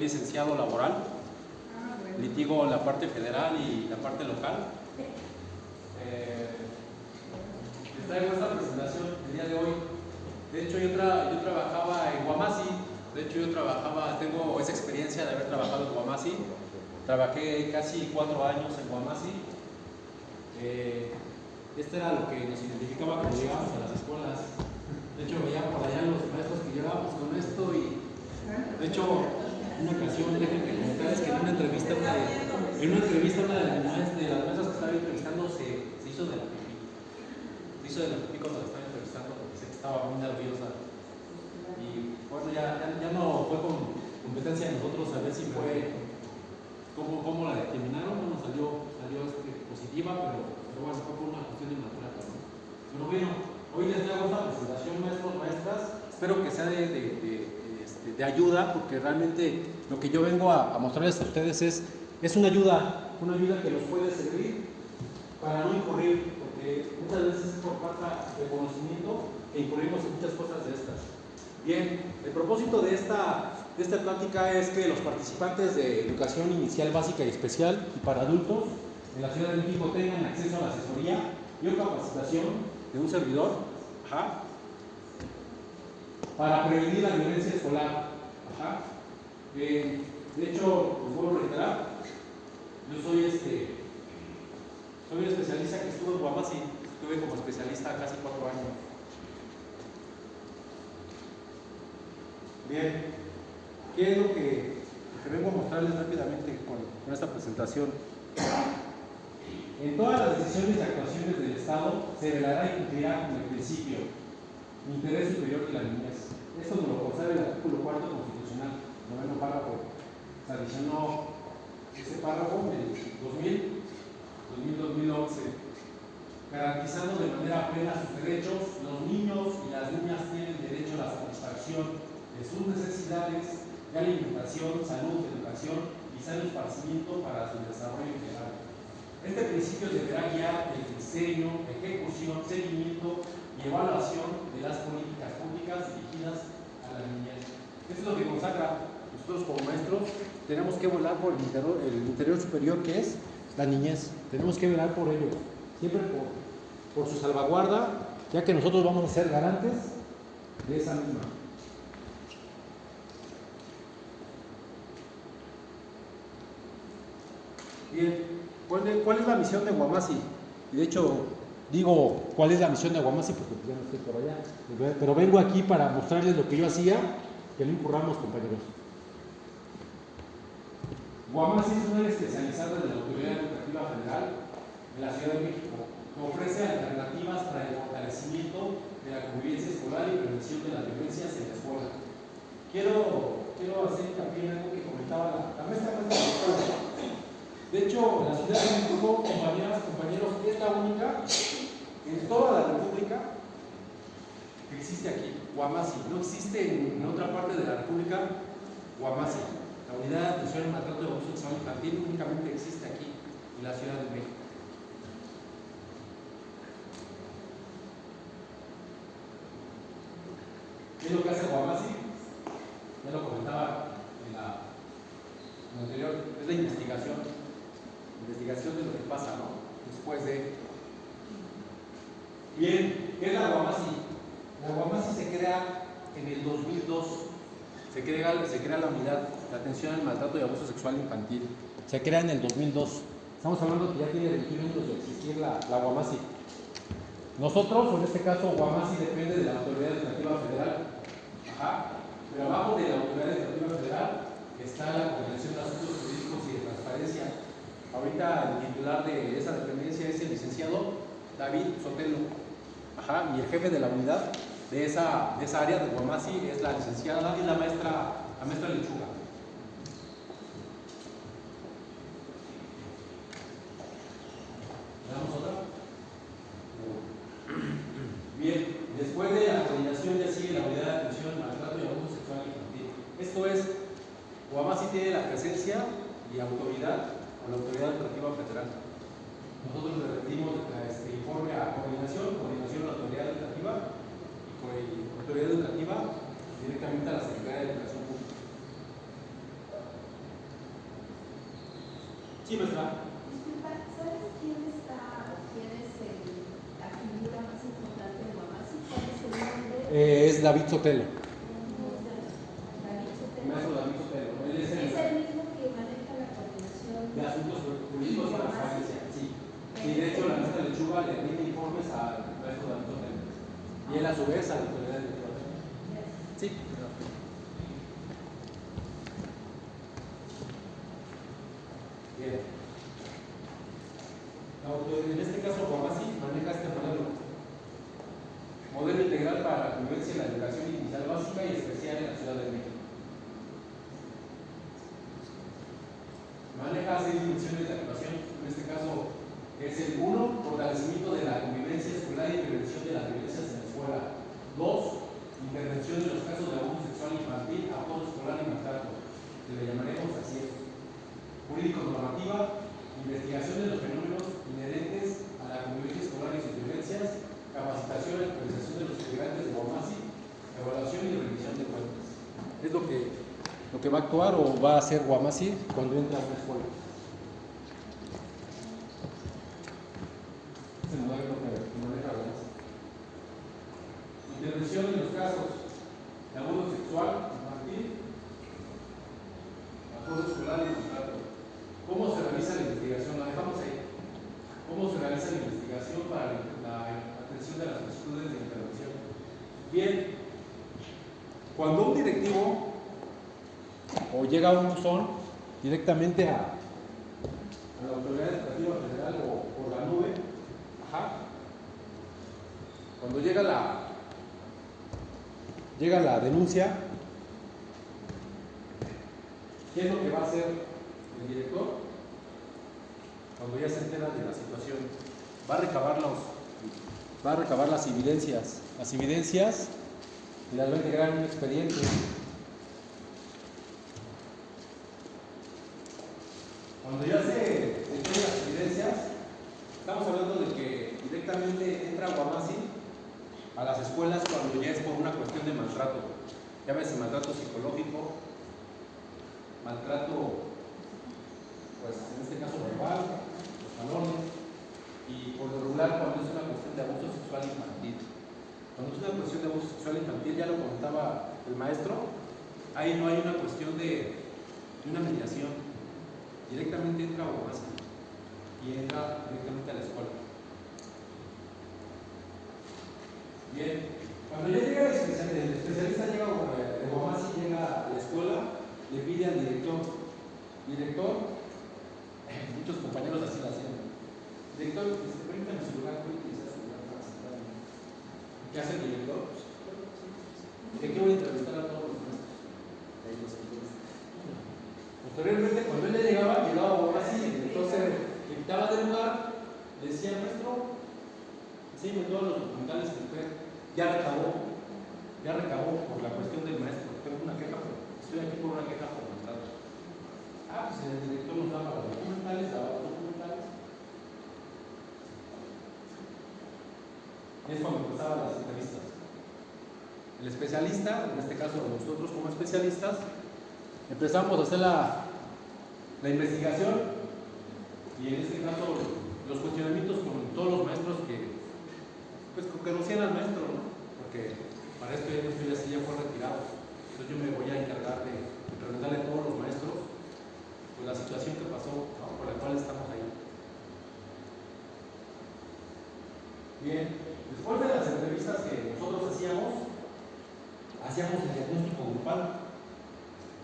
licenciado laboral, litigo la parte federal y la parte local. Les traigo esta presentación el día de hoy. De hecho, yo trabajaba en Guamasi. Tengo esa experiencia de haber trabajado en Guamasi. Trabajé casi 4 años en Guamasi. Esto era lo que nos identificaba cuando llegábamos a las escuelas. De hecho, veía por allá los maestros que llegábamos con esto y, de hecho, una ocasión, déjenme comentarles que en una entrevista una de las maestras que estaba entrevistando se hizo de la pipí. Se hizo de la pipí cuando la estaba entrevistando porque sé que estaba muy nerviosa. Y bueno, ya no fue con competencia de nosotros a ver si fue cómo la determinaron. Bueno, salió positiva, pero bueno, fue por una cuestión de maltrato, ¿no? Pero bueno, hoy les traigo esta presentación, maestros, maestras. Espero que sea de ayuda, porque realmente lo que yo vengo a mostrarles a ustedes es una ayuda que los puede servir para no incurrir, porque muchas veces es por falta de conocimiento que incurrimos en muchas cosas de estas. Bien, el propósito de esta plática es que los participantes de educación inicial, básica y especial y para adultos en la Ciudad de México tengan acceso a la asesoría y o capacitación de un servidor para prevenir la violencia escolar. De hecho, les vuelvo a reiterar, yo soy un especialista que estuvo en Guamasi, estuve como especialista casi 4 años. Bien, ¿qué es lo que vengo a mostrarles rápidamente con esta presentación? En todas las decisiones y actuaciones del Estado se velará y cumplirá con el principio de interés superior de la niñez. Esto nos lo consagra el artículo 4 constitucional, 9º párrafo. Se adicionó ese párrafo en el 2011, garantizando de manera plena sus derechos. Los niños y las niñas tienen derecho a la satisfacción de sus necesidades de alimentación, salud, educación y sano esparcimiento para su desarrollo integral. Este principio deberá guiar el diseño, ejecución, seguimiento y evaluación de las políticas públicas dirigidas a la niñez. Esto es lo que consagra. Nosotros como maestros tenemos que velar por el interior superior, que es la niñez. Tenemos que velar por ello, siempre por su salvaguarda, ya que nosotros vamos a ser garantes de esa misma. Bien, ¿cuál es la misión de Guamasi? Y de hecho, digo cuál es la misión de Guamasi porque ya no estoy por allá, pero vengo aquí para mostrarles lo que yo hacía, que no incurramos, compañeros. Guamasi es una especializada de la Autoridad Educativa Federal de la Ciudad de México, que ofrece alternativas para el fortalecimiento de la convivencia escolar y prevención de las violencias en la escuela. Quiero hacer hincapié en algo que comentaba la maestra. De hecho, la Ciudad de México, compañeras, compañeros, es la única en toda la República que existe aquí, Guamasi. No existe en otra parte de la República Guamasi. La unidad de atención al maltrato y abuso sexual infantil únicamente existe aquí, en la Ciudad de México. ¿Qué es lo que hace Guamasi? Ya lo comentaba en la anterior, es la investigación de lo que pasa, ¿no? Después de... Bien, ¿qué es la Guamasi? La Guamasi se crea en el 2002. Se crea la unidad de atención al maltrato y abuso sexual infantil. Se crea en el 2002. Estamos hablando que ya tiene 21 años de existir la Guamasi. Nosotros, en este caso, Guamasi depende de la Autoridad Educativa Federal. Pero abajo de la Autoridad Educativa Federal está la Coordinación de Asuntos Jurídicos y de Transparencia. Ahorita el titular de esa dependencia es el licenciado David Sotelo. Y el jefe de la unidad de esa área de Guamasi es la licenciada y la maestra Lechuga. ¿Damos otra? Bien, después de la coordinación ya sigue la unidad de atención al maltrato y abuso sexual infantil. Esto es, Guamasi tiene la presencia y autoridad con la Autoridad Educativa Federal. Nosotros le rendimos este informe a coordinación a la Autoridad Educativa y Autoridad Educativa directamente a la Secretaría de Educación Pública. Sí, maestra. Disculpa, ¿sabes quién es la figura más importante de Guamasi? ¿Cuál es el nombre? Es David Sotelo. David Sotelo. Maestro David Sotelo. Él Es el mismo que maneja la coordinación de asuntos jurídicos y transparencia. Sí. Y de hecho la maestra Lechuga le rinde informes al maestro David Sotelo. Y él a su vez a la autoridad electoral. Sí. Bien. En este caso, Guamasi maneja este modelo. Modelo integral para la convivencia y la educación inicial básica y especial en la Ciudad de México. Maneja 6 dimensiones de actuación. En este caso, es el 1, fortalecimiento de la convivencia escolar y prevención de las violencias en la escuela. 2, intervención en los casos de abuso sexual infantil, acoso escolar y maltrato, que le llamaremos así. Jurídico-normativa, investigación de los fenómenos inherentes a la convivencia escolar y sus violencias, capacitación y actualización de los integrantes de Guamasi, evaluación y revisión de cuentas. Es lo que va a actuar o va a hacer Guamasi cuando entra a la escuela. Es el modelo que maneja Guamasi. Intervención en los casos de abuso sexual infantil, acoso escolar y maltrato. ¿Cómo se realiza la investigación? La dejamos ahí. ¿Cómo se realiza la investigación para la atención de las solicitudes de intervención? Bien, cuando un directivo o llega a un buzón directamente a la autoridad educativa federal o por la nube, cuando llega la denuncia, ¿qué es lo que va a hacer el director? Cuando ya se entera de la situación, va a recabar las evidencias y las va a integrar en un expediente. Cuando ya se tienen las evidencias, estamos hablando de que directamente entra Guamasi a las escuelas cuando ya es por una cuestión de maltrato. Llámese maltrato psicológico, maltrato, pues en este caso verbal, los salones, y por lo regular cuando es una cuestión de abuso sexual infantil. Cuando es una cuestión de abuso sexual infantil, ya lo comentaba el maestro, ahí no hay una cuestión de una mediación. Directamente entra a Guamasi y entra directamente a la escuela. Bien, cuando ya llega el especialista llega de Guamasi, llega a la escuela, le pide al director, muchos compañeros así lo hacían. Director, permítame su lugar, voy a utilizar su lugar para sentarme. ¿Qué hace el director? ¿De qué voy a entrevistar a todos los maestros? Posteriormente, cuando él llegaba a Guamasi, entonces le quitaba del lugar, le decía, maestro, enséñeme todos los documentales que usted ya recabó por la cuestión del maestro. Tengo una queja, estoy aquí por una queja por maltrato. Pues el director nos daba los documentales, Es cuando empezaban las entrevistas. El especialista, en este caso nosotros como especialistas, empezamos a hacer la investigación y en este caso los cuestionamientos con todos los maestros que conocían al maestro, ¿no? Porque para esto ya fue retirado. Entonces yo me voy a encargar de preguntarle a todos los maestros pues, la situación que pasó, ¿no? Por la cual estamos ahí. Bien, después de las entrevistas que nosotros hacíamos el diagnóstico grupal.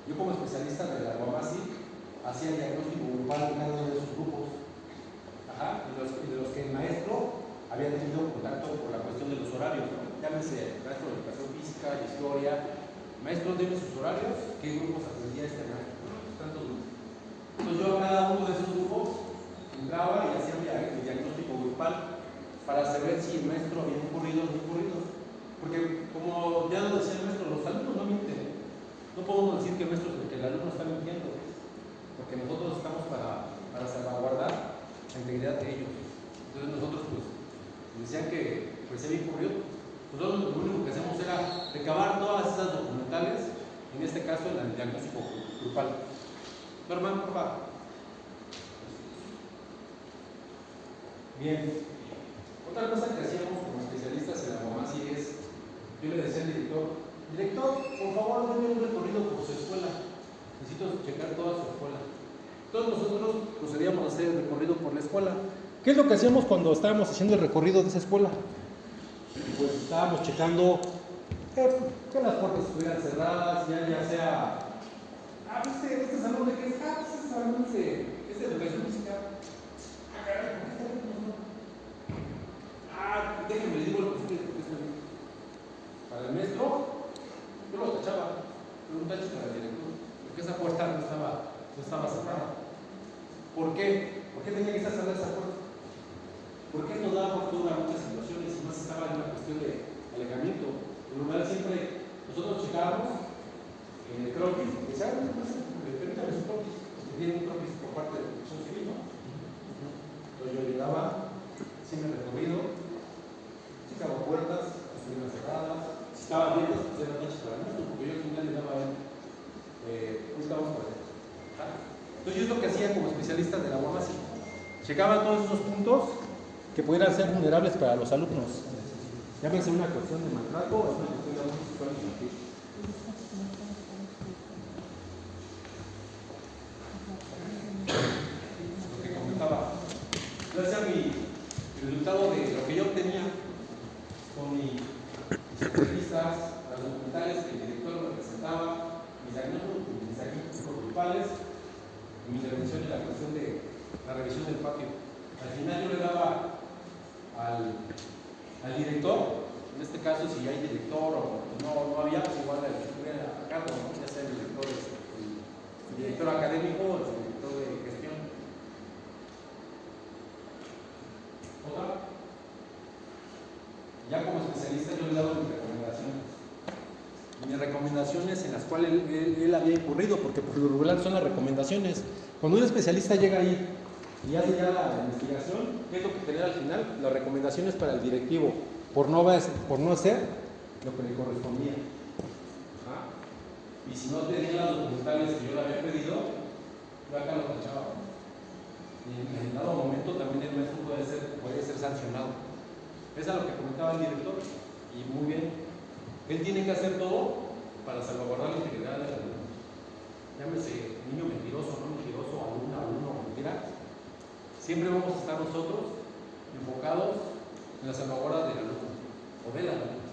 Yo como especialista de la Guamasi hacía el diagnóstico grupal en cada uno de esos grupos, de los que el maestro había tenido contacto por la cuestión de los horarios, ¿no? Llámese maestro de educación física, de historia, maestro de sus horarios, ¿qué grupos atendía este maestro? Tantos grupos. Entonces yo a cada uno de esos grupos entraba y hacía el diagnóstico grupal para saber si el maestro había incurrido o no incurrido. Porque como ya lo decía el maestro, los alumnos no mienten. No podemos decir que el alumno está mintiendo, porque nosotros estamos para salvaguardar la integridad de ellos. Entonces nosotros pues decían que pues se había incurrido. Nosotros lo único que hacemos era recabar todas esas documentales, en este caso en el diagnóstico grupal. Norman, por favor. Bien, otra cosa que hacíamos como especialistas en la UAMASI es, yo le decía al director, por favor, denme un recorrido por su escuela, necesito checar toda su escuela. Todos nosotros procedíamos a hacer el recorrido por la escuela. ¿Qué es lo que hacíamos cuando estábamos haciendo el recorrido de esa escuela? Pues estábamos checando que las puertas estuvieran cerradas, ya sea, este salón de qué es, este salón es de educación musical. Déjenme les digo lo que ustedes para el maestro, yo lo tachaba, pero un tacho para el director, porque esa puerta no estaba cerrada. ¿Por qué? ¿Por qué tenía que estar cerrada esa puerta? Porque esto daba fortuna a muchas situaciones y más estaba en una cuestión de alejamiento. En lugar siempre nosotros checábamos en el croquis, que se hagan permítame su croquis, porque tiene un croquis por parte de la Protección Civil, ¿no? Entonces yo llegaba, siempre recorrido, checaba puertas, estuvieran cerradas, si estaban abiertas, pues eran hechas para mí, porque yo al final le daba estábamos por allá. Entonces yo es lo que hacía como especialista de la UAMASI. Checaba todos esos puntos que pudieran ser vulnerables para los alumnos. Llámese una cuestión de maltrato o una cuestión de abuso sexual infantil. Lo que comentaba. Yo hacía mi resultado de lo que yo obtenía con mis entrevistas, las documentales que el director me presentaba, mis diagnósticos grupales y mi intervención en la cuestión de la revisión del patio. Al final yo le daba al director, en este caso si hay director o no había, pues igual el que estuviera a cargo, ¿no? Ya sea el director académico o el director de gestión. ¿Otra? Ya como especialista yo le he dado mis recomendaciones. Mis recomendaciones en las cuales él había incurrido, porque por lo regular son las recomendaciones. Cuando un especialista llega ahí y hace ya la investigación, ¿qué es lo que genera al final? Las recomendaciones para el directivo, por no hacer lo que le correspondía. Y si no tenía las documentales que yo le había pedido, yo acá lo tachaba. Y en dado momento también el maestro puede ser sancionado. Eso es lo que comentaba el director, y muy bien. Él tiene que hacer todo para salvaguardar la integridad del alumno. Llámese niño mentiroso, no mentiroso, alumno, mentira. Siempre vamos a estar nosotros enfocados en la salvaguarda del alumno o de la alumna.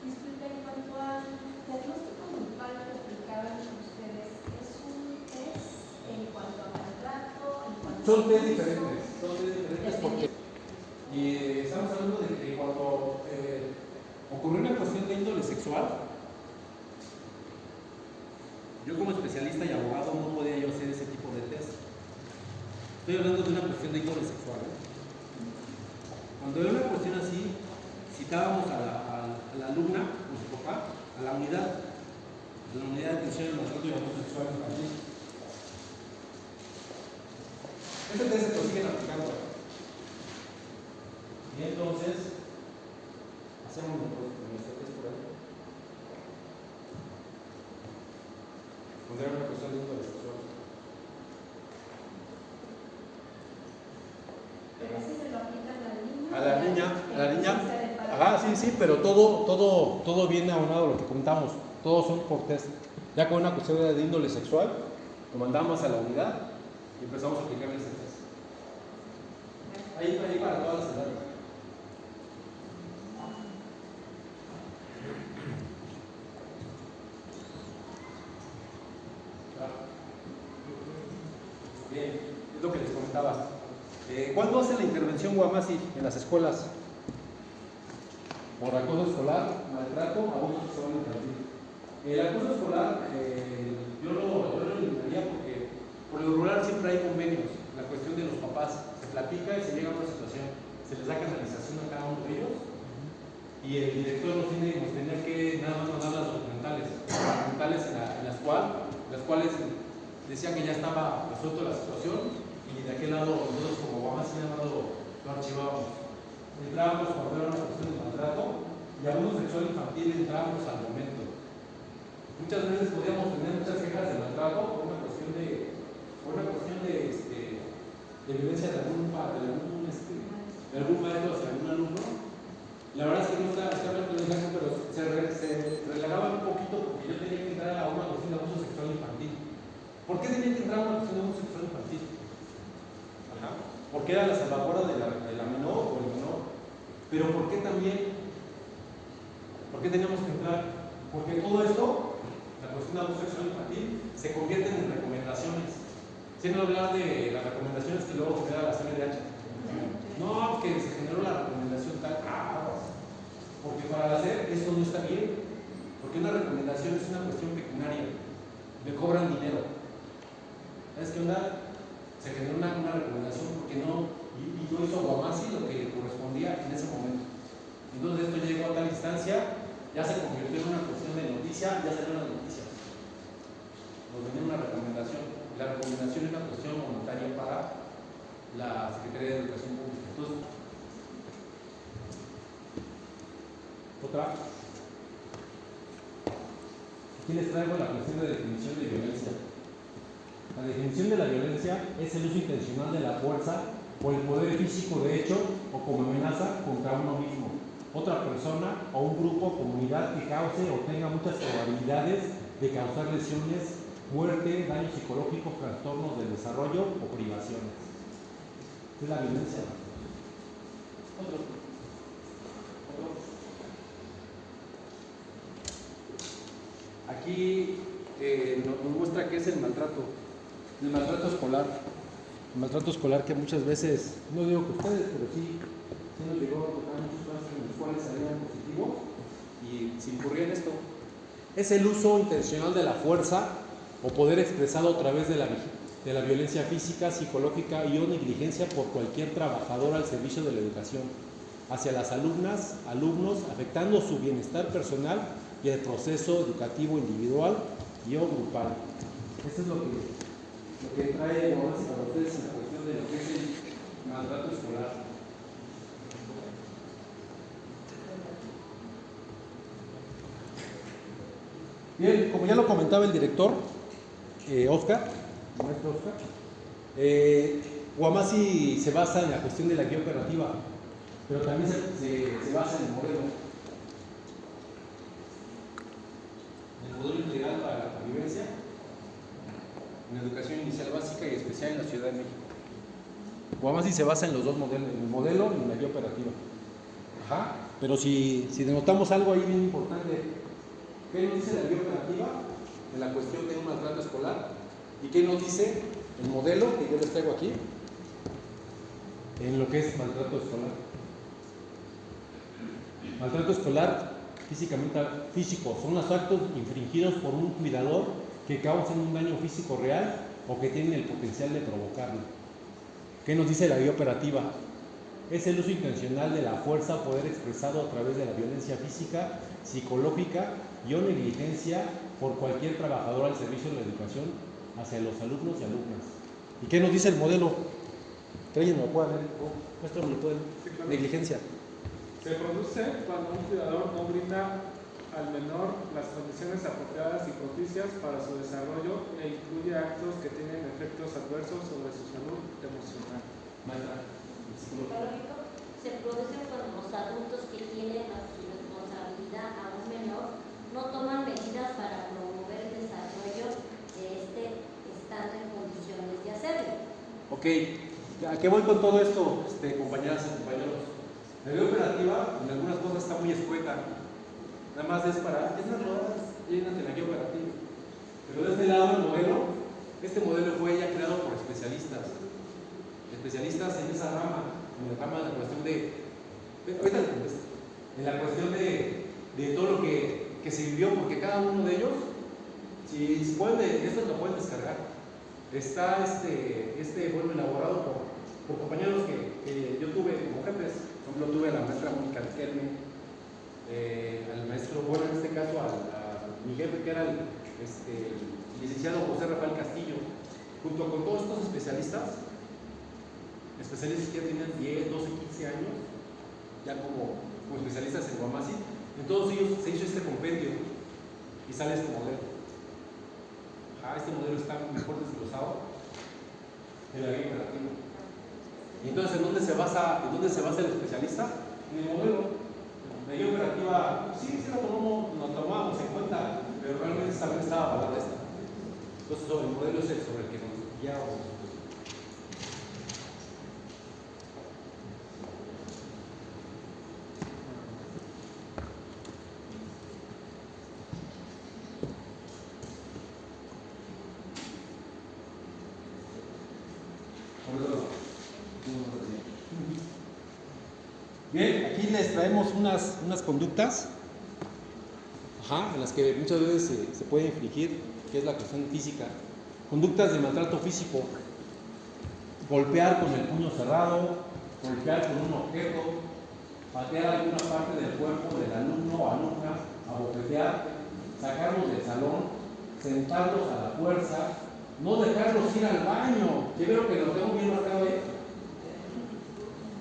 Disculpe, en cuanto al diagnóstico grupal que aplicaban ustedes, ¿es un test en cuanto a maltrato? Son test diferentes porque estamos hablando de que cuando ocurrió una cuestión de índole sexual, yo como especialista y abogado no podía yo hacer ese tipo de test. Estoy hablando de una cuestión de índole sexual. Cuando era una cuestión así, citábamos a la alumna, con su papá, a la unidad de atención al maltrato y abuso sexual infantil. Este test se lo siguen aplicando. Y entonces, hacemos nuestro test por ahí. Cuando era una cuestión de índole sexual. Pero ese se lo aplican a la niña. Ajá, sí, pero todo viene aunado a lo que comentamos. Todos son por test. Ya con una cuestión de índole sexual, lo mandamos a la unidad y empezamos a aplicar ese test. Ahí para todas las edades. Bien, es lo que les comentaba. ¿Cuándo hace la intervención UAMASI en las escuelas? Por acoso escolar, maltrato, abuso sexual infantil. El acoso escolar yo lo eliminaría porque por lo regular siempre hay convenios. La cuestión de los papás se platica y se llega a una situación, se les da canalización a cada uno de ellos y el director nos tenía que nada más mandar las documentales en las cuales decía que ya estaba resuelto la situación y de aquel lado nosotros como UAMASI nada más lo archivábamos. Entrábamos cuando era una cuestión de maltrato y abuso sexual infantil entrábamos al momento. Muchas veces podíamos tener muchas quejas de maltrato por una cuestión de violencia de algún Pero ¿por qué también? ¿Por qué teníamos que entrar? Porque todo esto, la cuestión de abuso sexual infantil, se convierte en recomendaciones. Si no hablar de las recomendaciones que luego genera la CNDH. No, que se generó la recomendación tal. Porque para hacer esto no está bien. Porque una recomendación es una cuestión pecuniaria. Le cobran dinero. ¿Sabes qué onda? Se generó una recomendación porque no, y no hizo Guamasi lo que le correspondía en ese momento. Entonces esto llegó a tal instancia, ya se convirtió en una cuestión de noticia, ya salió en las noticias. Nos venía una recomendación. La recomendación es una cuestión voluntaria para la Secretaría de Educación Pública. Entonces, otra. Aquí les traigo la cuestión de definición de violencia. La definición de la violencia es el uso intencional de la fuerza o el poder físico de hecho o como amenaza contra uno mismo, otra persona o un grupo o comunidad que cause o tenga muchas probabilidades de causar lesiones, muerte, daños psicológicos, trastornos del desarrollo o privaciones. Es la violencia. Otro. Aquí nos muestra qué es el maltrato. El maltrato escolar. El maltrato escolar que muchas veces, no digo que ustedes, pero sí nos llegó a tocar muchos casos en los cuales salían positivos y se incurría en esto. Es el uso intencional de la fuerza o poder expresado a través de la violencia física, psicológica y o negligencia por cualquier trabajador al servicio de la educación hacia las alumnas, alumnos, afectando su bienestar personal y el proceso educativo individual y o grupal. Esto es lo que trae Guamasi para ustedes en la cuestión de lo que es el maltrato escolar. Bien, como ya lo comentaba el director, Oscar, el maestro Oscar, Guamasi se basa en la cuestión de la guía operativa, pero también se basa en el modelo integral para la convivencia en educación inicial básica y especial en la Ciudad de México. Guamasi se basa en los dos modelos, en el modelo y en la guía operativa. Ajá. Pero si denotamos algo ahí bien importante, ¿qué nos dice la guía operativa en la cuestión de un maltrato escolar? ¿Y qué nos dice el modelo que yo les traigo aquí en lo que es maltrato escolar? Maltrato escolar físico son los actos infringidos por un cuidador que causan un daño físico real o que tienen el potencial de provocarlo. ¿Qué nos dice la guía operativa? Es el uso intencional de la fuerza o poder expresado a través de la violencia física, psicológica y o negligencia por cualquier trabajador al servicio de la educación hacia los alumnos y alumnas. ¿Y qué nos dice el modelo? Que alguien me lo pueda leer. Esto me lo puede. Sí, claro. Negligencia. Se produce cuando un cuidador no brinda al menor las condiciones apropiadas y propicias para su desarrollo e incluye actos que tienen efectos adversos sobre su salud emocional. Psicológico se produce cuando los adultos que tienen bajo su responsabilidad a un menor no toman medidas para promover el desarrollo de este estando en condiciones de hacerlo. Ok, ¿a qué voy con todo esto, compañeras y compañeros? La guía operativa en algunas cosas está muy escueta. Nada más es para, llénate la guía operativa. Pero de este lado el modelo, este modelo fue ya creado por especialistas en esa rama, en la rama de la cuestión ahorita les contesto, en la cuestión de todo lo que se vivió, porque cada uno de ellos, si pueden, esto lo pueden descargar. Está bueno, elaborado por compañeros que yo tuve como jefes. Por ejemplo, tuve a la maestra Mónica Riquelme, al maestro, bueno, en este caso a mi jefe, que era el licenciado José Rafael Castillo, junto con todos estos especialistas que ya tenían 10, 12, 15 años, ya como especialistas en Guamasi. En todos ellos se hizo este compendio y sale este modelo. Este modelo está mejor desglosado en la guía operativa. Y entonces, ¿en dónde se basa el especialista? En el modelo. La guía operativa, sí lo tomamos en cuenta, pero realmente también estaba hablando de esta. Entonces, sobre el modelo es sobre el que nos guía. Bien, aquí les traemos unas conductas en las que muchas veces se puede infligir, que es la cuestión física. Conductas de maltrato físico: golpear con el puño cerrado, golpear con un objeto, patear alguna parte del cuerpo del alumno o alumna, abofetear, sacarlos del salón, sentarlos a la fuerza, no dejarlos ir al baño. ¿Ya vieron que lo tengo bien marcado ahí?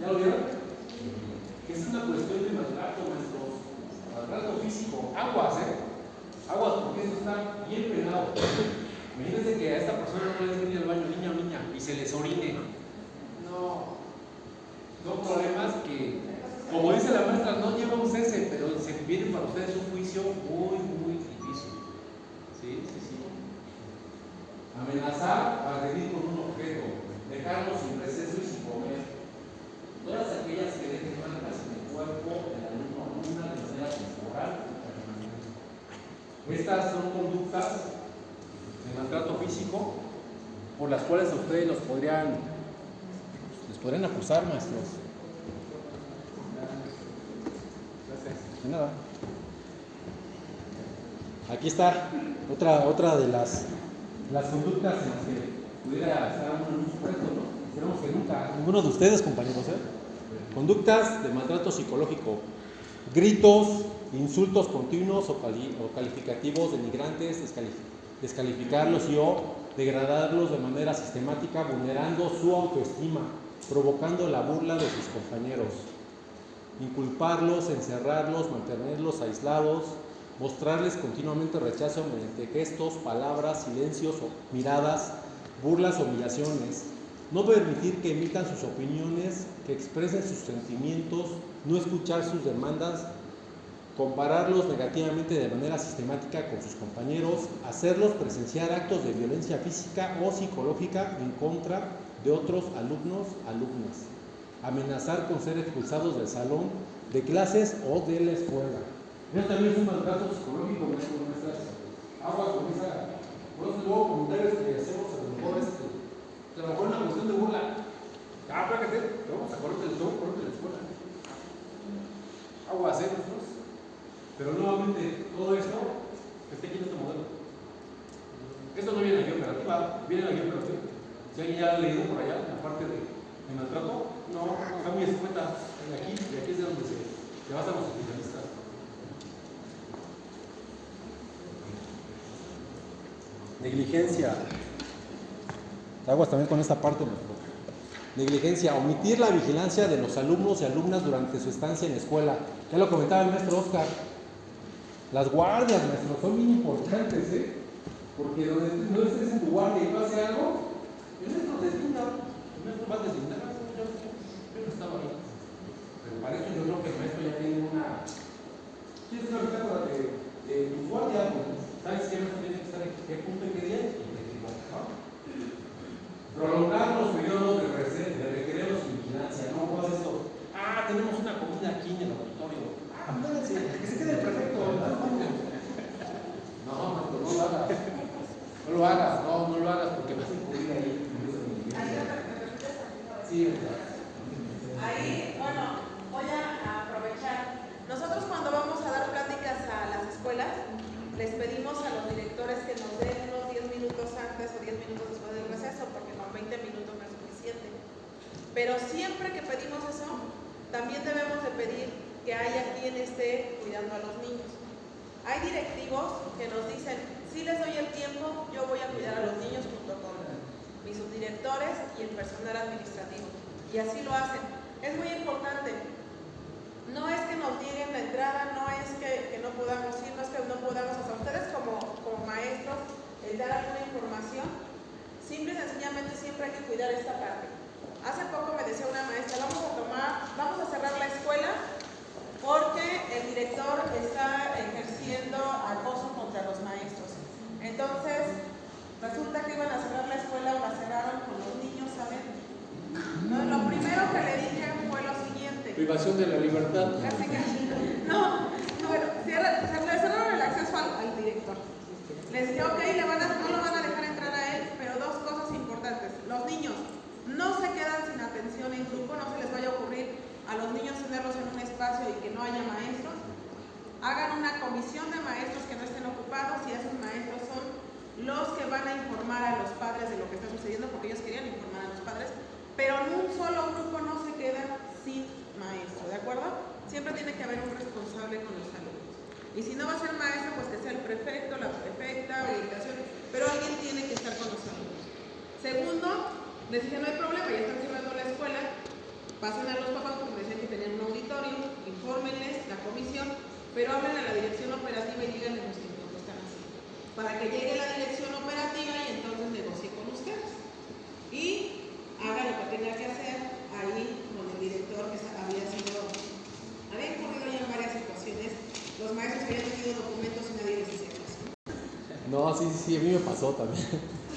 ¿Ya lo vieron? Es una cuestión de maltrato, maestros. Maltrato físico. Aguas, aguas, porque eso está bien penado. Imagínense que a esta persona no le dejen ir al baño, niña o niña, y se les orine. No. Son problemas que, como dice la maestra, no lleva un cese, pero se viene para ustedes un juicio muy, muy difícil. Sí. Amenazar, agredir con un objeto, dejarlos sin receso y sin comer. Todas aquellas que dejen marcas en el cuerpo del alumno o alumna de manera temporal o permanente. Estas son conductas de maltrato físico por las cuales a ustedes les podrían acusar, maestros. De nada. Aquí está otra de las conductas en las que pudiera estar uno en un supuesto, ¿no? Esperemos que nunca, ninguno de ustedes, compañeros, Conductas de maltrato psicológico: gritos, insultos continuos o calificativos denigrantes, descalificarlos o degradarlos de manera sistemática, vulnerando su autoestima, provocando la burla de sus compañeros, inculparlos, encerrarlos, mantenerlos aislados, mostrarles continuamente rechazo mediante gestos, palabras, silencios o miradas, burlas o humillaciones, no permitir que emitan sus opiniones, que expresen sus sentimientos, no escuchar sus demandas, compararlos negativamente de manera sistemática con sus compañeros, hacerlos presenciar actos de violencia física o psicológica en contra de otros alumnos, alumnas, amenazar con ser expulsados del salón de clases o de la escuela. Esto también es un maltrato psicológico, nuestras aguas con esa. Por eso luego comentarios que hacemos a lo mejor una cuestión de burla. Espérate, vamos a correr del todo, correr de la escuela. Aguas, nosotros. Pero nuevamente, todo esto que está aquí en este modelo. Esto no viene en la guía operativa, viene en la guía operativa. Si alguien ya ha leído por allá, la parte de maltrato, no, está muy escueta. De aquí es de donde se basan los especialistas. Negligencia. Aguas también con esta parte, maestro. Negligencia: omitir la vigilancia de los alumnos y alumnas durante su estancia en la escuela. Ya lo comentaba el maestro Oscar. Las guardias, maestro, son muy importantes, porque donde no estés en tu guardia y pase algo, el maestro deslinda. El maestro va a deslindar. Yo no estaba ahí. Pero para eso yo creo que el maestro ya tiene una. ¿Tienes una bitácora de tu guardia? ¿Sabes qué maestro tiene que estar en qué punto y qué día? Prolongar los periodos de recreo sin vigilancia. No puedo hacer esto. Tenemos una comida aquí en el auditorio. Apúrense, que se quede el prefecto. No, no lo hagas. No lo hagas, no lo hagas porque vas a incurrir ahí. Sí, ahí, bueno, voy a aprovechar. Nosotros cuando vamos a dar pláticas a las escuelas, les pedimos a los directores que nos den unos 10 minutos antes o 10 minutos después del receso, porque con 20 minutos no es suficiente. Pero siempre que pedimos eso, también debemos de pedir que haya quien esté cuidando a los niños. Hay directivos que nos dicen, si les doy el tiempo, yo voy a cuidar a los niños junto con mis subdirectores y el personal administrativo. Y así lo hacen. Es muy importante. No es que nos nieguen la entrada, no es que no podamos ir, no es que no podamos, hasta ustedes como maestros, dar alguna información. Simple y sencillamente siempre hay que cuidar esta parte. Hace poco me decía una maestra, vamos a cerrar la escuela porque el director está ejerciendo acoso contra los maestros. Entonces, resulta que iban a cerrar la escuela o la cerraron con los niños, ¿saben? No, lo primero que le dije fue lo siguiente. Privación de la libertad. Casi. No, bueno, le cerraron el acceso al director. Les dije, ok, no lo van a dejar entrar a él, pero dos cosas importantes. Los niños no se quedan sin atención en grupo, no se les vaya a ocurrir a los niños tenerlos en espacio y que no haya maestros, hagan una comisión de maestros que no estén ocupados y esos maestros son los que van a informar a los padres de lo que está sucediendo, porque ellos querían informar a los padres, pero en un solo grupo no se queda sin maestro, ¿de acuerdo? Siempre tiene que haber un responsable con los alumnos. Y si no va a ser maestro, pues que sea el prefecto, la prefecta, orientación, pero alguien tiene que estar con los alumnos. Segundo, les dije, no hay problema, ya están cerrando la escuela, pasen a los papás porque me decían que tenían un auditorio, infórmenles, la comisión, pero hablen a la dirección operativa y díganles los que están haciendo, para que llegue la dirección operativa y entonces negocie con ustedes. Y haga lo que tenga que hacer ahí con el director que había ocurrido ya en varias situaciones. Los maestros habían tenido documentos y nadie les hacía caso. No, sí, a mí me pasó también.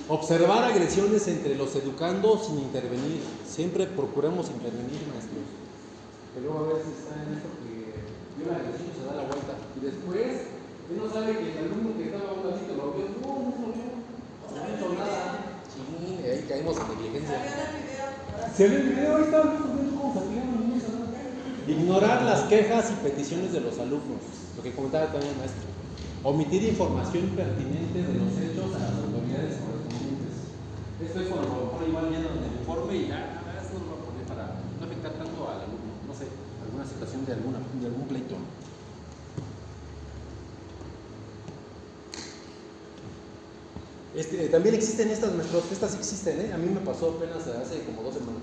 Observar agresiones entre los educandos sin intervenir. Siempre procuremos intervenir, maestros. Pero a veces está en esto que vio la agresión, se da la vuelta. Y después, él no sabe que el alumno que estaba a un ladito lo vio. No hizo nada. Sí, ahí caímos en negligencia. ¿Se ve el video? Ahí está, cómo fatigan los niños. Ignorar las quejas y peticiones de los alumnos. Lo que comentaba también el maestro. Omitir información pertinente de los hechos a las autoridades correspondientes. Esto es cuando a lo mejor igual llenan el informe y ya, esto lo va a poner para no afectar tanto al alumno, no sé, alguna situación de algún pleito. También existen estas, maestros, estas existen, a mí me pasó apenas hace como 2 semanas.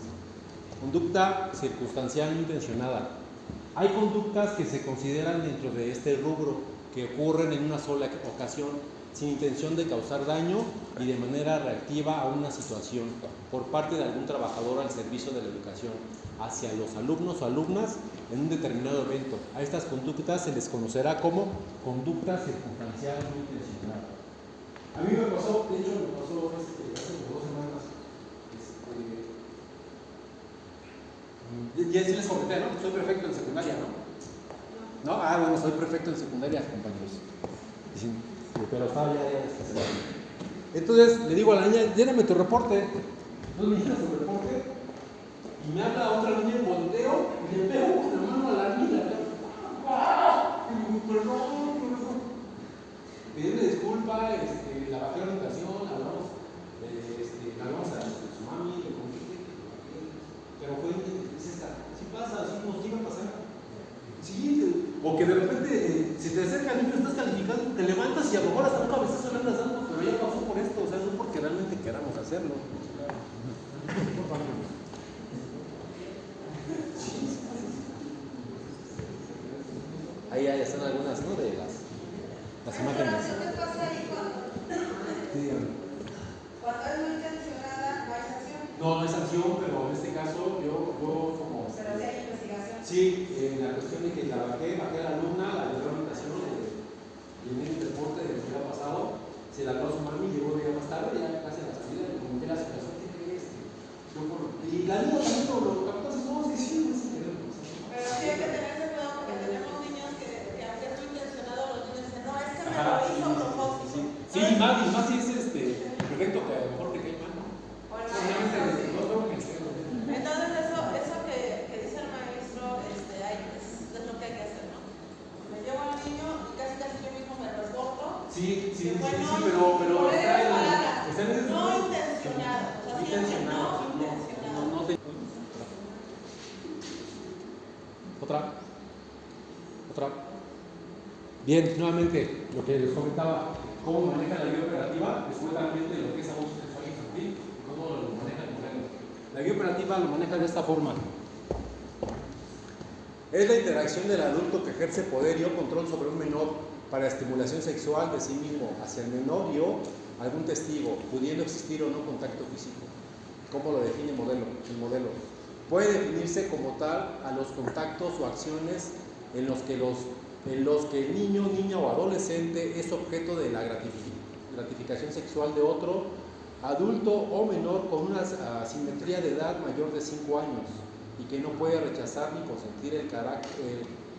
Conducta circunstancial no intencionada. Hay conductas que se consideran dentro de este rubro, que ocurren en una sola ocasión, sin intención de causar daño y de manera reactiva a una situación por parte de algún trabajador al servicio de la educación hacia los alumnos o alumnas en un determinado evento. A estas conductas se les conocerá como conducta circunstancial no intencionada. A mí me pasó, de hecho me pasó hace como 2 semanas. Ya sí les comenté, ¿no? Soy prefecto en secundaria, ¿no? ¿No? Bueno, soy prefecto en secundaria, compañeros. Pero estaba ya entonces le digo a la niña, lléname tu reporte. Entonces me llena su reporte y me habla otra niña en volteo y le pego con la mano a la niña. Y digo, perdón. Pedirle disculpa, la bajé a la educación, hablamos a su mami, le conté, pero fue, si pasa, así nos llega a pasar. Sí, o que de repente si te acerca el niño, estás calificando, te levantas y a lo mejor hasta un cabezazo le andas dando, pero ya pasó por esto, o sea, no porque realmente queramos hacerlo. Ahí están algunas, ¿no? De las imágenes. ¿Qué pasa ahí cuando es no intencionada, no hay sanción? No hay sanción, pero en este caso yo como... Pero sí hay investigación. Sí, la cuestión de que la bajé a la alumna, la de la orientación, y en el deporte de lo que ha pasado, se la habló a su mami, llegó ya más tarde, ya casi a la salida, le comenté la situación, ¿qué crees? Y la niña también lo captó, no, es que sí, no sé qué. Pero sí hay que tenerse cuidado porque tenemos niños que aunque es no intencionado, los niños dicen, no, es que me lo hizo a propósito. Sí, y más si es perfecto, que a lo mejor te cae mal, ¿no? Entonces eso que dice el maestro es lo que hay que hacer, ¿no? Me llevo al niño y casi yo mismo me resguardo. Sí, pero está en el no intencionado. No intencionado. Otra. Bien, nuevamente, lo que les comentaba, cómo maneja la guía operativa, escuetamente lo que es abuso sexual infantil, cómo lo maneja el modelo. La guía operativa lo maneja de esta forma. Es la interacción del adulto que ejerce poder y o control sobre un menor para estimulación sexual de sí mismo hacia el menor y o algún testigo, pudiendo existir o no contacto físico. ¿Cómo lo define el modelo? Puede definirse como tal a los contactos o acciones en los que el niño, niña o adolescente es objeto de la gratificación sexual de otro adulto o menor con una asimetría de edad mayor de 5 años y que no puede rechazar ni consentir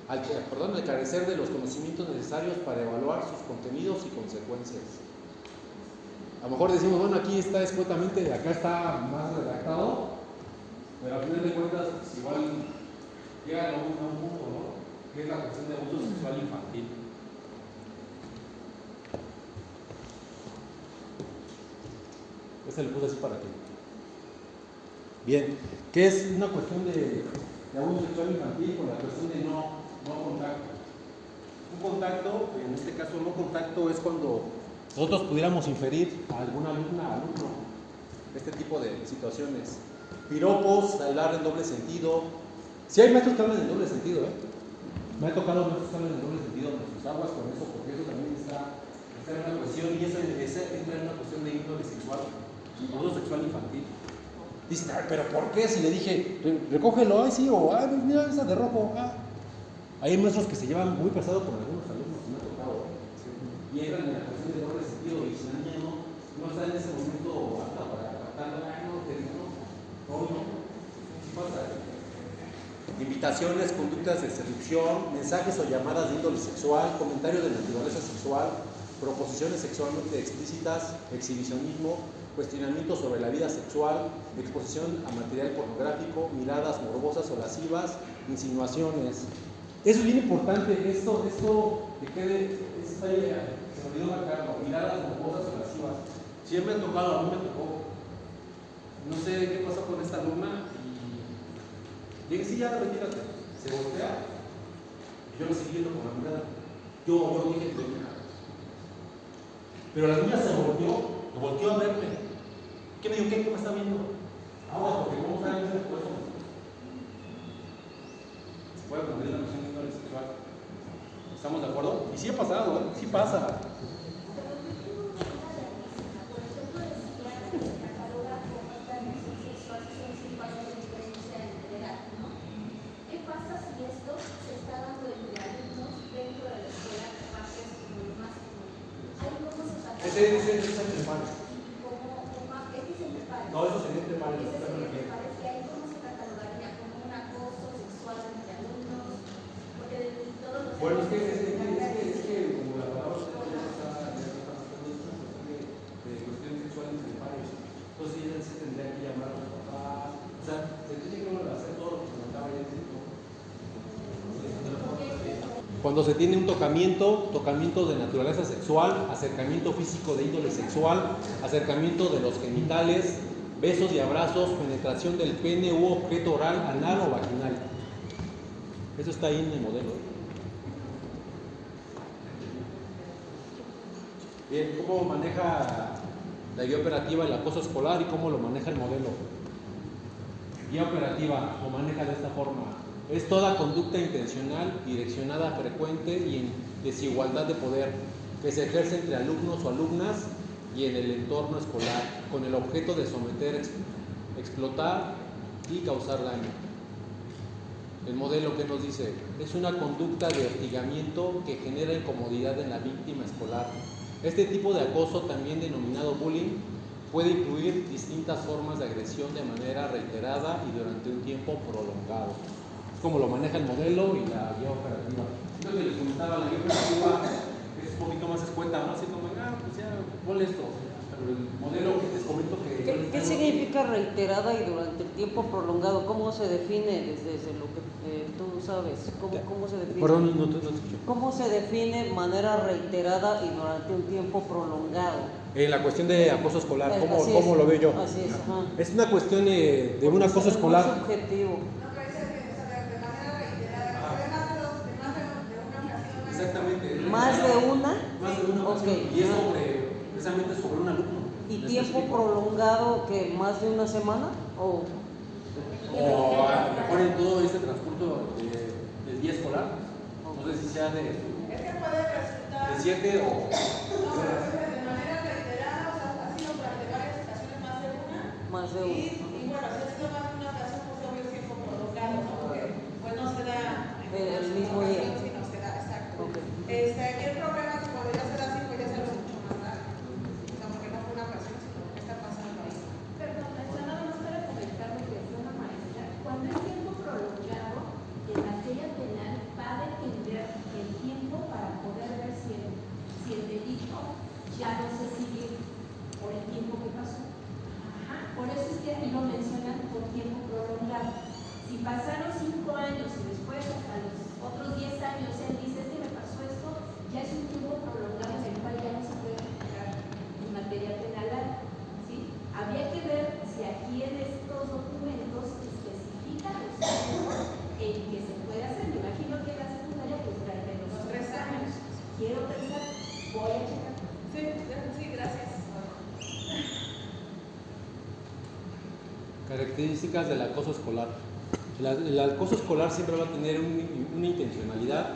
al carecer de los conocimientos necesarios para evaluar sus contenidos y consecuencias. A lo mejor decimos, bueno, aquí está escuetamente, acá está más redactado, pero al final de cuentas, pues igual llega a un punto, ¿no? que es la cuestión de abuso sexual infantil. Este le puse así para ti. Bien, ¿qué es una cuestión de abuso sexual infantil con la cuestión de no contacto? Un contacto, en este caso no contacto, es cuando nosotros pudiéramos inferir a alguna alumna, alumno, este tipo de situaciones. Piropos, hablar en doble sentido. Sí hay maestros que hablan en doble sentido, Me ha tocado maestros que hablan en doble sentido en sus aguas con eso, porque eso también está en una cuestión, y eso entra en una cuestión de índole sexual, abuso sexual infantil. Dicen, ay, pero ¿por qué? Si le dije, recógelo, ay sí, o ay, mira esa de rojo, Hay maestros que se llevan muy pesado con algunos alumnos, me ha tocado, y entran en la cuestión de doble sentido, y si la niña no está en ese momento apta para captarlo, no, ¿qué pasa? Invitaciones, conductas de seducción, mensajes o llamadas de índole sexual, comentarios de naturaleza sexual, proposiciones sexualmente explícitas, exhibicionismo, cuestionamientos sobre la vida sexual, exposición a material pornográfico, miradas morbosas o lascivas, insinuaciones. Eso es bien importante, esto que quede, se me olvidó marcarlo, miradas morbosas o lascivas. Siempre me ha tocado, a mí me tocó. No sé qué pasó con esta alumna y dije, sí, ya retírate. Se voltea y yo me seguí viendo con la mirada. Yo dije, pero la niña se volteó a verme. ¿Qué me dijo? ¿Qué me está viendo? Porque ¿cómo está en ese puesto? Se puede poner la noción de índole sexual. ¿Estamos de acuerdo? Y sí ha pasado, sí pasa. Ese es entre pares. No, eso sería entre pares. Bueno, es que como la palabra ya está de cuestión sexual entre pares, entonces ella se tendría que llamar a los papás, o sea, se tiene que hacer todo lo que comentaba ya. Cuando se tiene un tocamiento de naturaleza sexual, acercamiento físico de índole sexual, acercamiento de los genitales, besos y abrazos, penetración del pene u objeto oral, anal o vaginal. Eso está ahí en el modelo. Bien, ¿cómo maneja la guía operativa el acoso escolar y cómo lo maneja el modelo? Guía operativa lo maneja de esta forma. Es toda conducta intencional, direccionada, frecuente y en desigualdad de poder que se ejerce entre alumnos o alumnas y en el entorno escolar, con el objeto de someter, explotar y causar daño. El modelo que nos dice es una conducta de hostigamiento que genera incomodidad en la víctima escolar. Este tipo de acoso, también denominado bullying, puede incluir distintas formas de agresión de manera reiterada y durante un tiempo prolongado. Como lo maneja el modelo y la guía operativa. Lo que les comentaba, la guía operativa es un poquito más escueta, ¿no? Así como, pues ya, ponle esto. Pero el modelo que les comento que... ¿Qué significa reiterada y durante el tiempo prolongado? ¿Cómo se define desde lo que tú sabes? ¿Cómo se define? Perdón, no te escucho. ¿Cómo se define manera reiterada y durante un tiempo prolongado? En la cuestión de acoso escolar, ¿cómo lo veo yo? Así es, ajá. Es una cuestión de un acoso escolar. Es subjetivo. Exactamente. ¿Más de una? Más de una ocasión. Ok. Y es precisamente sobre un alumno. ¿Y tiempo prolongado que más de una semana? ¿O a lo mejor en todo este transcurso del día escolar? No sé si sea de... Es que puede resultar... ¿De 7 o...? No, de manera reiterada, o sea, ha sido durante varias ocasiones más de una. más de una? Y bueno, si ha sido más de una ocasión, pues obvio es tiempo prolongado, ¿no? Porque pues no se da El mismo día. Sí, no se da, exacto. Okay. Aquí el problema es que cuando ya se da así, pues ya se hace mucho más largo. O sea, porque no fue una ocasión, sino qué está pasando ahí. Perdón, nada más para comentar lo que decía una maestra. Cuando es tiempo prolongado, en materia penal va a depender el tiempo para poder ver si el delito ya no se sigue por el tiempo que pasó. Ajá. Por eso es que ahí lo mencionan por tiempo características del acoso escolar. El acoso escolar siempre va a tener una intencionalidad,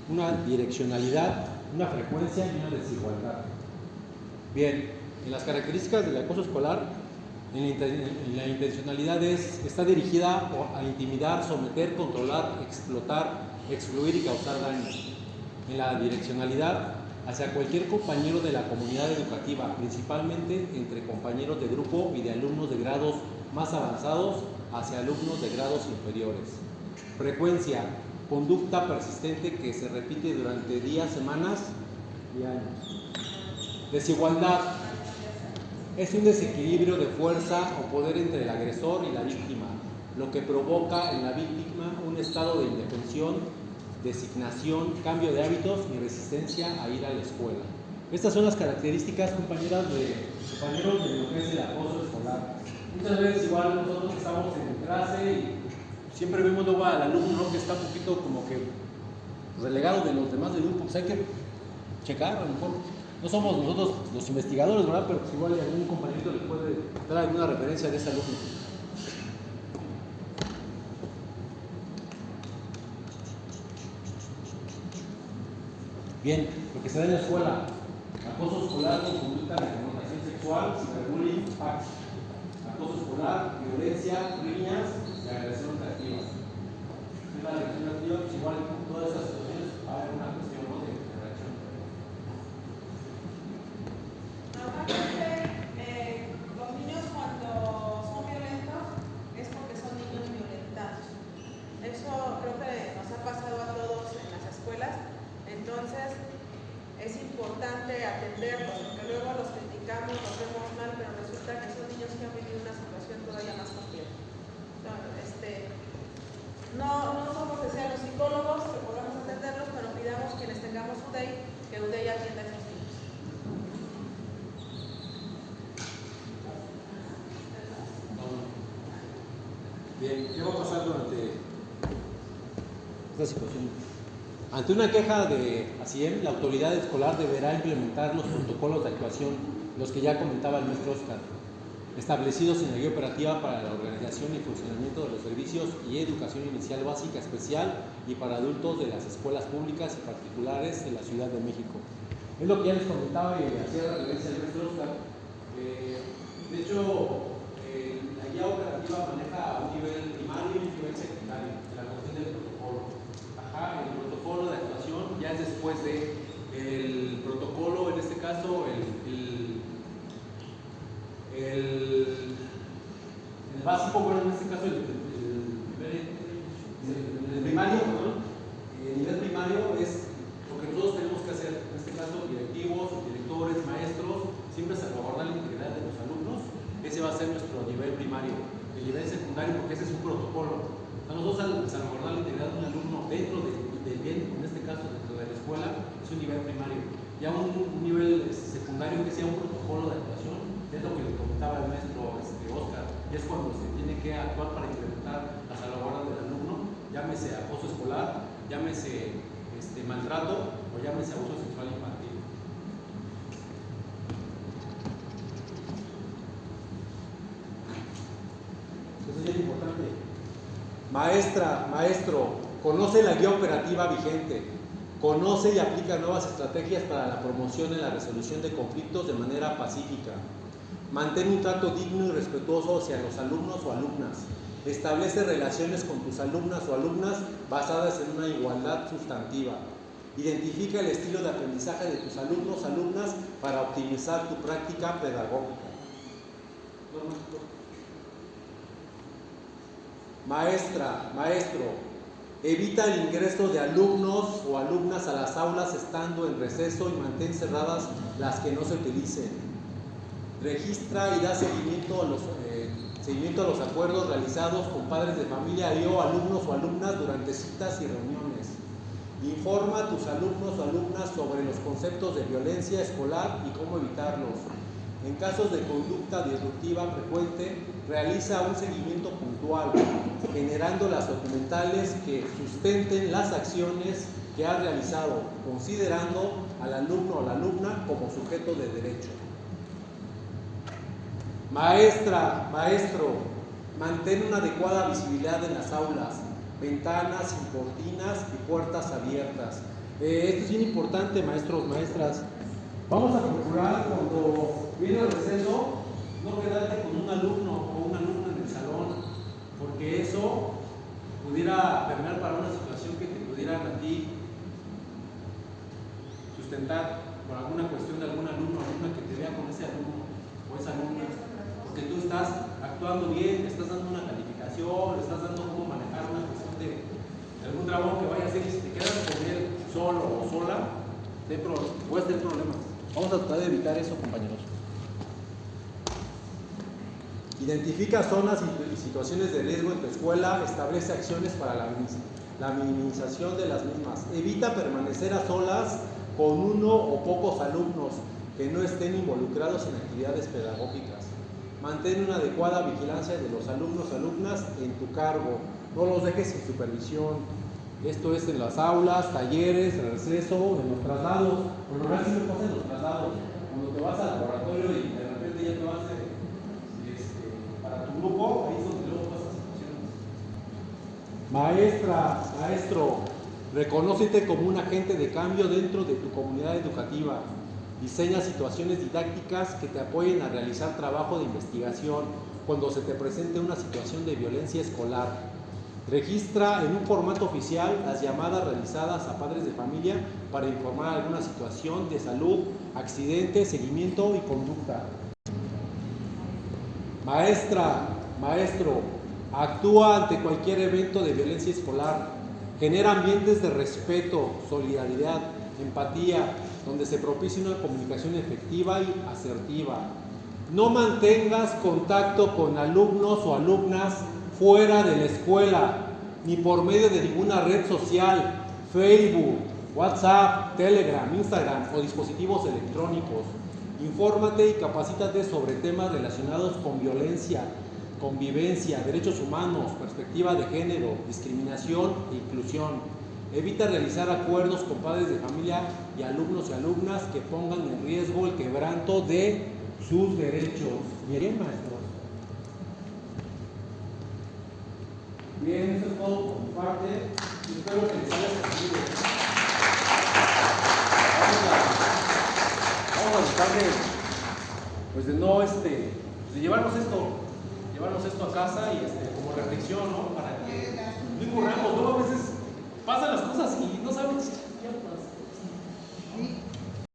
una direccionalidad, una frecuencia y una desigualdad. Bien, en las características del acoso escolar, en la intencionalidad está dirigida a intimidar, someter, controlar, explotar, excluir y causar daño. En la direccionalidad, hacia cualquier compañero de la comunidad educativa, principalmente entre compañeros de grupo y de alumnos de grados más avanzados hacia alumnos de grados inferiores. Frecuencia, conducta persistente que se repite durante días, semanas y años. Desigualdad, es un desequilibrio de fuerza o poder entre el agresor y la víctima, lo que provoca en la víctima un estado de indefensión, designación, cambio de hábitos y resistencia a ir a la escuela. Estas son las características, compañeros, de lo que es el acoso escolar. Muchas veces igual nosotros estamos en clase y siempre vemos luego al alumno, ¿no?, que está un poquito como que relegado de los demás del grupo. Pues hay que checar, a lo mejor no somos nosotros los investigadores, ¿verdad? Pero pues igual algún compañerito le puede dar alguna referencia de ese alumno. Bien, lo que se da en la escuela: acoso escolar con conducta de connotación sexual, ciberbullying, fax. Acoso escolar, violencia, riñas y agresión reactiva. En la agresión reactiva, pues igual en todas estas situaciones va a haber una cuestión, ¿no?, de reacción. Normalmente los niños cuando son violentos es porque son niños violentados. Eso creo que nos ha pasado a todos en las escuelas. Entonces es importante atenderlos, porque luego los criticamos, los vemos mal, pero resulta que son niños que han vivido una situación todavía más compleja. Entonces, no somos que sean los psicólogos que podamos atenderlos, pero pidamos quienes tengamos UDEI, que UDEI atienda a esos niños. Bien, ¿qué va a pasar durante esta situación? Ante una queja de ASIEM, la autoridad escolar deberá implementar los protocolos de actuación, los que ya comentaba el maestro Oscar, establecidos en la guía operativa para la organización y funcionamiento de los servicios y educación inicial básica especial y para adultos de las escuelas públicas y particulares de la Ciudad de México. Es lo que ya les comentaba y hacía referencia al maestro Oscar. De hecho, la guía operativa maneja a un nivel primario y un nivel secundario, la cuestión del protocolo. El protocolo de actuación ya es después del protocolo, en este caso el básico, bueno, en este caso el primario, perdón. El nivel primario es lo que todos tenemos que hacer, en este caso directivos, directores, maestros, siempre salvaguardar la integridad de los alumnos. Ese va a ser nuestro nivel primario. El nivel secundario, porque ese es un protocolo. Nosotros al salvaguardar la integridad de un alumno dentro del bien, en este caso dentro de la escuela, es un nivel primario. Ya un nivel secundario que sea un protocolo de actuación, es lo que le comentaba el maestro Oscar, y es cuando se tiene que actuar para implementar la salvaguarda del alumno, llámese acoso escolar, llámese maltrato o llámese abuso sexual infantil. Eso es bien importante. Maestra, maestro, conoce la guía operativa vigente, conoce y aplica nuevas estrategias para la promoción y la resolución de conflictos de manera pacífica. Mantén un trato digno y respetuoso hacia los alumnos o alumnas. Establece relaciones con tus alumnas o alumnas basadas en una igualdad sustantiva. Identifica el estilo de aprendizaje de tus alumnos o alumnas para optimizar tu práctica pedagógica. Maestra, maestro, evita el ingreso de alumnos o alumnas a las aulas estando en receso y mantén cerradas las que no se utilicen. Registra y da seguimiento a los acuerdos realizados con padres de familia y o alumnos o alumnas durante citas y reuniones. Informa a tus alumnos o alumnas sobre los conceptos de violencia escolar y cómo evitarlos. En casos de conducta disruptiva frecuente, realiza un seguimiento puntual, generando las documentales que sustenten las acciones que has realizado, considerando al alumno o la alumna como sujeto de derecho. Maestra, maestro, Mantén una adecuada visibilidad en las aulas, ventanas sin cortinas y puertas abiertas. Esto es bien importante, maestros, maestras. Vamos a procurar cuando viene el receso no quedarte con un alumno o una alumna en el salón, porque eso pudiera permear para una situación que te pudieran a ti sustentar por alguna cuestión de algún alumno o alumna que te vea con ese alumno o esa alumna, porque tú estás actuando bien, le estás dando una calificación, le estás dando cómo manejar una cuestión de algún dragón que vaya a hacer, y si te quedas con él solo o sola, puedes tener problemas. Vamos a tratar de evitar eso, compañeros. Identifica zonas y situaciones de riesgo en tu escuela, establece acciones para la minimización de las mismas. Evita permanecer a solas con uno o pocos alumnos que no estén involucrados en actividades pedagógicas. Mantén una adecuada vigilancia de los alumnos y alumnas en tu cargo. No los dejes sin supervisión. Esto es en las aulas, talleres, en el receso, en los traslados. Por lo general siempre pasa en los traslados. Cuando te vas al laboratorio y de repente ya te vas para tu grupo, ahí es donde luego pasan situaciones. Maestra, maestro, reconócete como un agente de cambio dentro de tu comunidad educativa. Diseña situaciones didácticas que te apoyen a realizar trabajo de investigación cuando se te presente una situación de violencia escolar. Registra en un formato oficial las llamadas realizadas a padres de familia para informar alguna situación de salud, accidente, seguimiento y conducta. Maestra, maestro, actúa ante cualquier evento de violencia escolar. Genera ambientes de respeto, solidaridad, empatía, donde se propicie una comunicación efectiva y asertiva. No mantengas contacto con alumnos o alumnas fuera de la escuela, ni por medio de ninguna red social, Facebook, WhatsApp, Telegram, Instagram o dispositivos electrónicos. Infórmate y capacítate sobre temas relacionados con violencia, convivencia, derechos humanos, perspectiva de género, discriminación e inclusión. Evita realizar acuerdos con padres de familia y alumnos y alumnas que pongan en riesgo el quebranto de sus derechos. Bien, maestros. Bien, eso es todo por mi parte. Espero que les haya servido. Vamos a tratar de no de llevarnos esto a casa y como reflexión, ¿no? Para que no incurramos. Luego a veces pasan las cosas y no sabes